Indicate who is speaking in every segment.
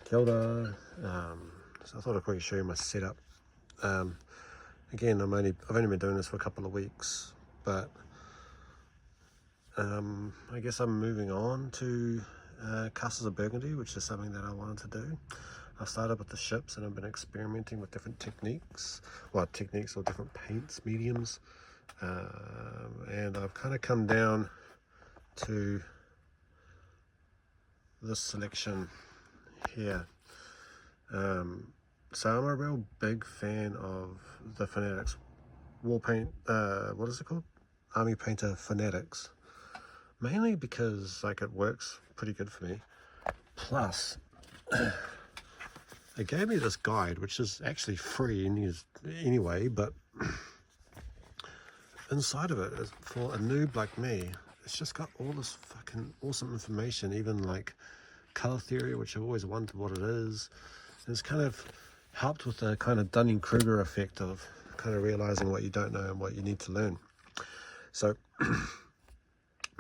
Speaker 1: Kia ora. So I thought I'd quickly show you my setup. Again, I've only been doing this for a couple of weeks, but I guess I'm moving on to Castles of Burgundy, which is something that I wanted to do. I started with the ships and I've been experimenting with different techniques or different paints, mediums, and I've kind of come down to this selection here. So I'm a real big fan of the Fanatics wall paint, what is it called? Army Painter Fanatics. Mainly because like it works pretty good for me. Plus, it gave me this guide, which is actually free anyway, but inside of it is for a noob like me. It's just got all this fucking awesome information, even like color theory, which I've always wondered what it is. And it's kind of helped with the kind of Dunning-Kruger effect of kind of realizing what you don't know and what you need to learn. So,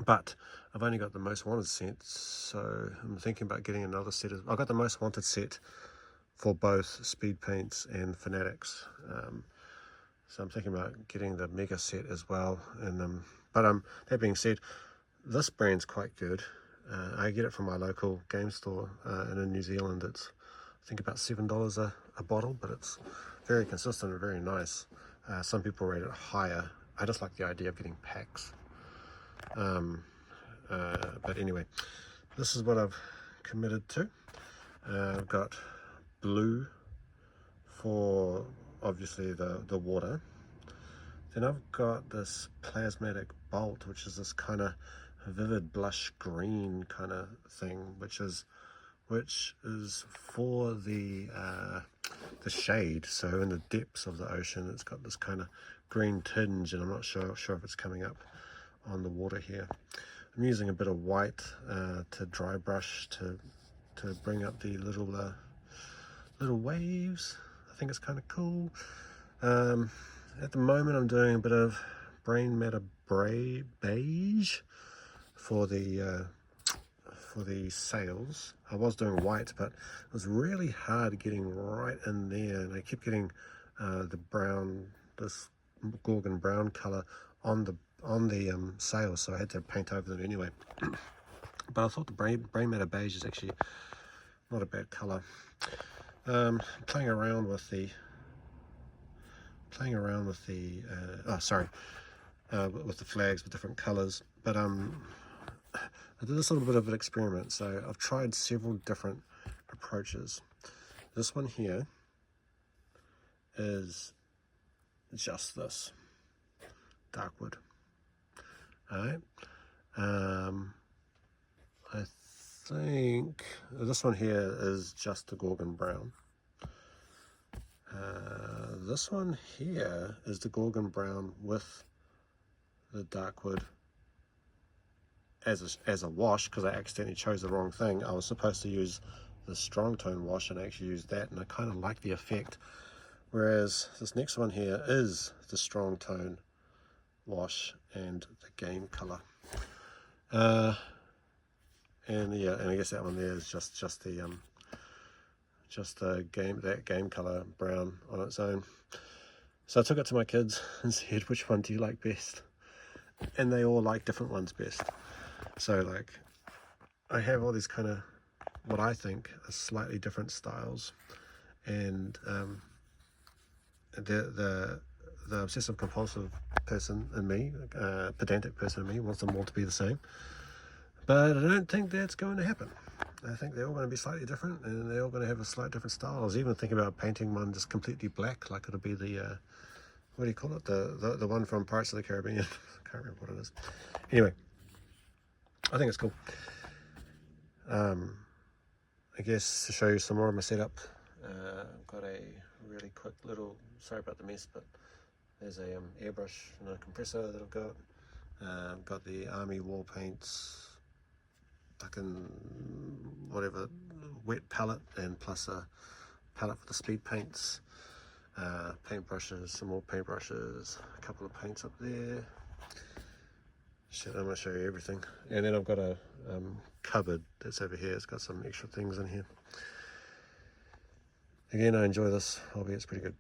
Speaker 1: but I've only got the most wanted set, so I'm thinking about getting another set. I've got the most wanted set for both speed paints and Fanatics. So I'm thinking about getting the mega set as well. And that being said, this brand's quite good. I get it from my local game store, and in New Zealand it's I think about $7 a bottle, but it's very consistent and very nice. Some people rate it higher. I just like the idea of getting packs. But anyway, this is what I've committed to. I've got blue for obviously the water. Then I've got this plasmatic bolt, which is this kind of vivid blush green kind of thing, which is for the shade. So in the depths of the ocean, it's got this kind of green tinge, and I'm not sure if it's coming up on the water here. I'm using a bit of white to dry brush to bring up the little waves. I think it's kind of cool. At the moment, I'm doing a bit of brain matter beige for the sails. I was doing white, but it was really hard getting right in there, and I kept getting the brown, this Gorgon brown color on the sails, so I had to paint over them anyway. But I thought the brain matter beige is actually not a bad color. Playing around with the flags with different colors, but I did this little bit of an experiment. So I've tried several different approaches. This one here is just this dark wood. Alright. I think this one here is just the Gorgon brown. This one here is the Gorgon brown with the dark wood as a wash, because I accidentally chose the wrong thing. I was supposed to use the strong tone wash, and I actually used that, and I kind of like the effect. Whereas this next one here is the strong tone wash and the game color. And I guess that one there is just the game color brown on its own. So I took it to my kids and said, which one do you like best? And they all like different ones best. So like, I have all these kind of what I think are slightly different styles, and the obsessive compulsive person in me, pedantic person in me, wants them all to be the same. But I don't think that's going to happen. I think they're all going to be slightly different, and they're all going to have a slightly different style. I was even thinking about painting one just completely black, like it'll be the what do you call it? The one from Pirates of the Caribbean. I can't remember what it is. Anyway, I think it's cool. I guess to show you some more of my setup, I've got a really quick little, sorry about the mess, but there's a airbrush and a compressor that I've got. I've got the army wall paints, fucking whatever, wet palette, and plus a palette for the speed paints, paintbrushes, some more paintbrushes, a couple of paints up there. Shit, I'm going to show you everything. And then I've got a cupboard that's over here. It's got some extra things in here. Again, I enjoy this hobby, it's pretty good.